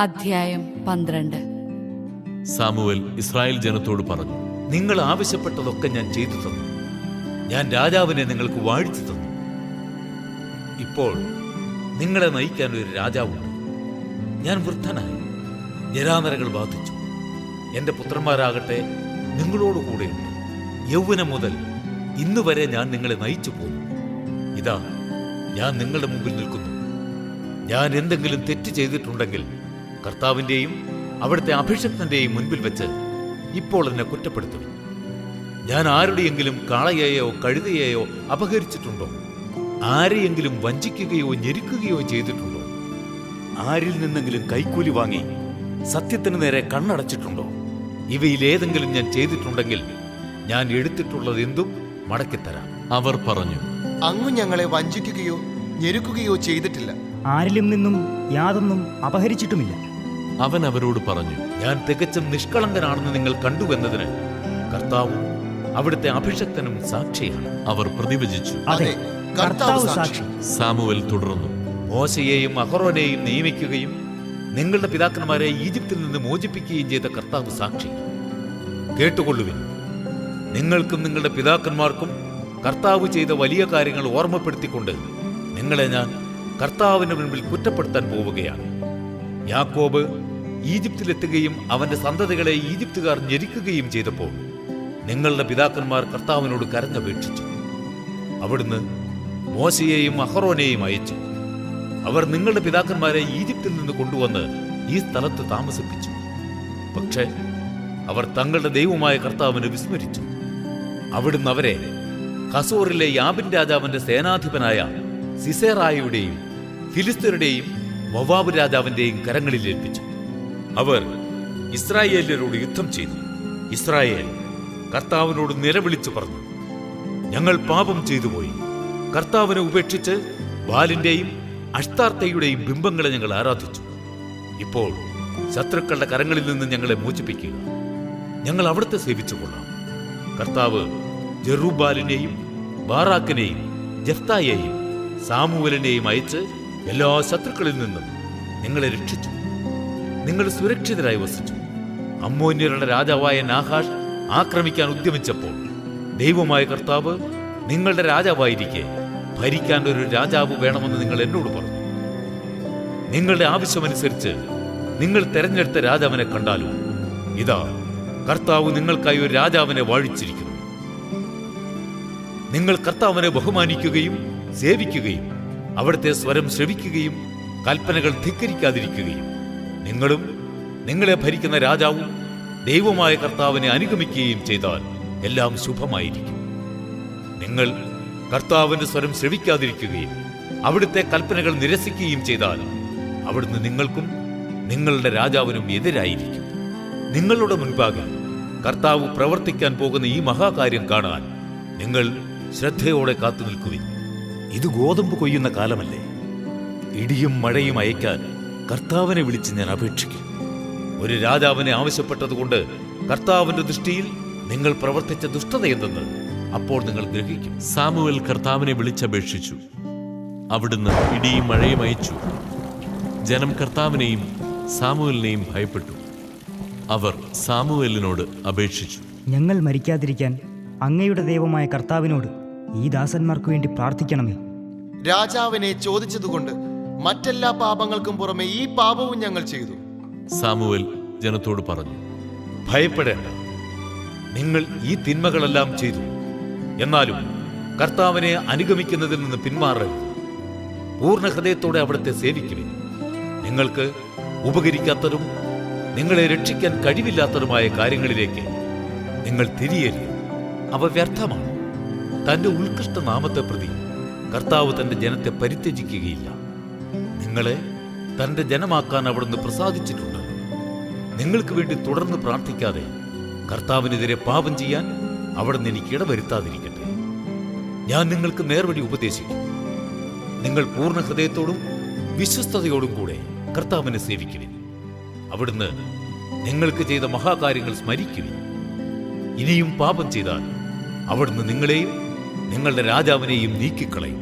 അധ്യായം 12. Samuel Israel ജനത്തോട് പറഞ്ഞു, നിങ്ങൾ ആവശ്യപ്പെട്ടതൊക്കെ ഞാൻ ചെയ്തു തന്നു. ഞാൻ രാജാവിനെ നിങ്ങൾക്ക് വാഴ്ത്തി തന്നു. ഇപ്പോൾ നിങ്ങളെ നയിക്കാൻ ഒരു രാജാവുണ്ട്. ഞാൻ വൃദ്ധനായി, ജരാനരകൾ ബാധിച്ചു. എന്റെ പുത്രന്മാരാകട്ടെ നിങ്ങളോട് കൂടെയുണ്ട്. യൗവനം മുതൽ ഇന്നുവരെ ഞാൻ നിങ്ങളെ നയിച്ചു പോന്നു. ഇതാ ഞാൻ നിങ്ങളുടെ മുമ്പിൽ നിൽക്കുന്നു. ഞാൻ എന്തെങ്കിലും തെറ്റ് ചെയ്തിട്ടുണ്ടെങ്കിൽ കർത്താവിൻ്റെയും അവിടുത്തെ അഭിഷക്തന്റെയും മുൻപിൽ വെച്ച് ഇപ്പോൾ എന്നെ കുറ്റപ്പെടുത്തുന്നു. ഞാൻ ആരുടെയെങ്കിലും കാളയെയോ കഴുതയെയോ അപഹരിച്ചിട്ടുണ്ടോ? ആരെയെങ്കിലും വഞ്ചിക്കുകയോ ഞെരുക്കുകയോ ചെയ്തിട്ടുണ്ടോ? ആരിൽ നിന്നെങ്കിലും കൈക്കൂലി വാങ്ങി സത്യത്തിന് നേരെ കണ്ണടച്ചിട്ടുണ്ടോ? ഇവയിലേതെങ്കിലും ഞാൻ ചെയ്തിട്ടുണ്ടെങ്കിൽ ഞാൻ എടുത്തിട്ടുള്ളത് എന്തും മടക്കിത്തരാം. അവർ പറഞ്ഞു, അങ്ങ് ഞങ്ങളെ വഞ്ചിക്കുകയോ ഞെരുക്കുകയോ ചെയ്തിട്ടില്ല. ആരിലും നിന്നും യാതൊന്നും അപഹരിച്ചിട്ടുമില്ല. അവൻ അവരോട് പറഞ്ഞു, ഞാൻ തികച്ചും നിഷ്കളങ്കനാണെന്ന് നിങ്ങൾ കണ്ടുവെന്നതിന് കർത്താവും അവിടുത്തെ അഭിഷക്തനും സാക്ഷിയാണ്. അവർ പ്രതിവചിച്ചു. അതെ, കർത്താവ് സാക്ഷി. സാമുവേൽ തുടർന്നു, മോശയെയും അഹറോനെയും നിയമിക്കുകയും നിങ്ങളുടെ പിതാക്കന്മാരെ ഈജിപ്തിൽ നിന്ന് മോചിപ്പിക്കുകയും ചെയ്ത കർത്താവ് സാക്ഷി. കേട്ടുകൊള്ളുവിൻ. നിങ്ങൾക്കും നിങ്ങളുടെ പിതാക്കന്മാർക്കും കർത്താവ് ചെയ്ത വലിയ കാര്യങ്ങൾ ഓർമ്മപ്പെടുത്തിക്കൊണ്ട് നിങ്ങളെ ഞാൻ കർത്താവിന്റെ മുൻപിൽ കുറ്റപ്പെടുത്താൻ പോവുകയാണ്. യാക്കോബ് ഈജിപ്തിലെത്തുകയും അവന്റെ സന്തതികളെ ഈജിപ്തുകാർ ഞെരുക്കുകയും ചെയ്തപ്പോൾ നിങ്ങളുടെ പിതാക്കന്മാർ കർത്താവിനോട് കരഞ്ഞപേക്ഷിച്ചു. അവിടുന്ന് മോശയെയും അഹറോനെയും അയച്ചു. അവർ നിങ്ങളുടെ പിതാക്കന്മാരെ ഈജിപ്തിൽ നിന്ന് കൊണ്ടുവന്ന് ഈ സ്ഥലത്ത് താമസിപ്പിച്ചു. പക്ഷേ അവർ തങ്ങളുടെ ദൈവമായ കർത്താവിനെ വിസ്മരിച്ചു. അവിടുന്ന് അവരെ ഹസോറിലെ യാബിൻ രാജാവിന്റെ സേനാധിപനായ സിസേറായുടെയും ഫിലിസ്തീനരുടെയും മൊവാബ് രാജാവിന്റെയും കരങ്ങളിൽ ഏൽപ്പിച്ചു. അവർ ഇസ്രായേല്യരോട് യുദ്ധം ചെയ്തു. ഇസ്രായേൽ കർത്താവിനോട് നിലവിളിച്ചു പറഞ്ഞു, ഞങ്ങൾ പാപം ചെയ്തുപോയി. കർത്താവിനെ ഉപേക്ഷിച്ച് ബാലിന്റെയും അഷ്താർത്തയുടെയും ബിംബങ്ങളെ ഞങ്ങൾ ആരാധിച്ചു. ഇപ്പോൾ ശത്രുക്കളുടെ കരങ്ങളിൽ നിന്ന് ഞങ്ങളെ മോചിപ്പിക്കുക. ഞങ്ങൾ അവിടുത്തെ സേവിച്ചുകൊള്ളാം. കർത്താവ് ജെറുബാലിനെയും ബാറാക്കിനെയും ജഫ്തായെയും സാമുവേലിനെയും അയച്ച് എല്ലാ ശത്രുക്കളിൽ നിന്നും നിങ്ങളെ രക്ഷിച്ചു. നിങ്ങൾ സുരക്ഷിതരായി വസിച്ചു. അമ്മോന്യരുടെ രാജാവായ നാഹാഷ് ആക്രമിക്കാൻ ഉദ്യമിച്ചപ്പോൾ ദൈവമായ കർത്താവ് നിങ്ങളുടെ രാജാവായിരിക്കെ ഭരിക്കാൻ ഒരു രാജാവ് വേണമെന്ന് നിങ്ങൾ എന്നോട് പറഞ്ഞു. നിങ്ങളുടെ ആവശ്യമനുസരിച്ച് നിങ്ങൾ തെരഞ്ഞെടുത്ത രാജാവിനെ കണ്ടാലും ഇതാ കർത്താവ് നിങ്ങൾക്കായി ഒരു രാജാവിനെ വാഴിച്ചിരിക്കുന്നു. നിങ്ങൾ കർത്താവിനെ ബഹുമാനിക്കുകയും സേവിക്കുകയും അവിടുത്തെ സ്വരം ശ്രവിക്കുകയും കൽപ്പനകൾ ധിക്കരിക്കാതിരിക്കുകയും നിങ്ങളും നിങ്ങളെ ഭരിക്കുന്ന രാജാവും ദൈവമായ കർത്താവിനെ അനുഗമിക്കുകയും ചെയ്താൽ എല്ലാം ശുഭമായിരിക്കും. നിങ്ങൾ കർത്താവിന്റെ സ്വരം ശ്രവിക്കാതിരിക്കുകയും അവിടുത്തെ കൽപ്പനകൾ നിരസിക്കുകയും ചെയ്താൽ അവിടുന്ന് നിങ്ങൾക്കും നിങ്ങളുടെ രാജാവിനും എതിരായിരിക്കും. നിങ്ങളുടെ മുൻപാകെ കർത്താവ് പ്രവർത്തിക്കാൻ പോകുന്ന ഈ മഹാകാര്യം കാണാൻ നിങ്ങൾ ശ്രദ്ധയോടെ കാത്തു നിൽക്കുവിൻ. ഇത് ഗോതമ്പ് കൊയ്യുന്ന കാലമല്ലേ? ഇടിയും മഴയും അയക്കാൻ കർത്താവിനെ വിളിച്ച് ഞാൻ അപേക്ഷിക്കും. ഒരു രാജാവിനെ ആവശ്യപ്പെട്ടതുകൊണ്ട് കർത്താവിന്റെ ദൃഷ്ടിയിൽ നിങ്ങൾ പ്രവർത്തിച്ച ദുഷ്ടത എന്തെന്ന് അപ്പോൾ നിങ്ങൾ ഗ്രഹിക്കും. സാമുവേൽ കർത്താവിനെ വിളിച്ചപേക്ഷിച്ചു. അവിടുന്ന് ഇടിയും മഴയും അയച്ചു. ജനം കർത്താവിനെയും സാമുവേലിനെയും ഭയപ്പെട്ടു. അവർ സാമുവേലിനോട് അപേക്ഷിച്ചു, ഞങ്ങൾ മരിക്കാതിരിക്കാൻ അങ്ങയുടെ ദൈവമായ കർത്താവിനോട് ഈ ദാസന്മാർക്ക് വേണ്ടി പ്രാർത്ഥിക്കണമേ. രാജാവിനെ ചോദിച്ചതുകൊണ്ട് മറ്റെല്ലാ പാപങ്ങൾക്കും പുറമെ ഈ പാപവും ഞങ്ങൾ ചെയ്തു. സാമുവേൽ ജനത്തോട് പറഞ്ഞു, ഭയപ്പെടേണ്ട. നിങ്ങൾ ഈ തിന്മകളെല്ലാം ചെയ്തു. എന്നാലും കർത്താവിനെ അനുഗമിക്കുന്നതിൽ നിന്ന് പിന്മാറരുത്. പൂർണ്ണ ഹൃദയത്തോടെ അവിടുത്തെ സേവിക്കുവിൻ. നിങ്ങൾക്ക് ഉപകരിക്കാത്തതും നിങ്ങളെ രക്ഷിക്കാൻ കഴിവില്ലാത്തതുമായ കാര്യങ്ങളിലേക്ക് നിങ്ങൾ തിരിയരുത്. അവ വ്യർത്ഥമാണ്. തന്റെ ഉത്കൃഷ്ട നാമത്തെ പ്രതി കർത്താവ് തന്റെ ജനത്തെ പരിത്യജിക്കുകയില്ല. നിങ്ങളെ തന്റെ ജനമാക്കാൻ അവിടുന്ന് പ്രസാദിച്ചിട്ടുണ്ട്. നിങ്ങൾക്ക് വേണ്ടി തുടർന്ന് പ്രാർത്ഥിക്കാതെ കർത്താവിനെതിരെ പാപം ചെയ്യാൻ അവിടുന്ന് എനിക്ക് ഇടവരുത്താതിരിക്കട്ടെ. ഞാൻ നിങ്ങൾക്ക് നേർവഴി ഉപദേശിക്കും. നിങ്ങൾ പൂർണ്ണ ഹൃദയത്തോടും വിശ്വസ്തയോടും കൂടെ കർത്താവിനെ സേവിക്കുവിൻ. അവിടുന്ന് നിങ്ങൾക്ക് ചെയ്ത മഹാകാര്യങ്ങൾ സ്മരിക്കുവിൻ. ഇനിയും പാപം ചെയ്താൽ അവിടുന്ന് നിങ്ങളെയും നിങ്ങളുടെ രാജാവിനെയും നീക്കിക്കളയും.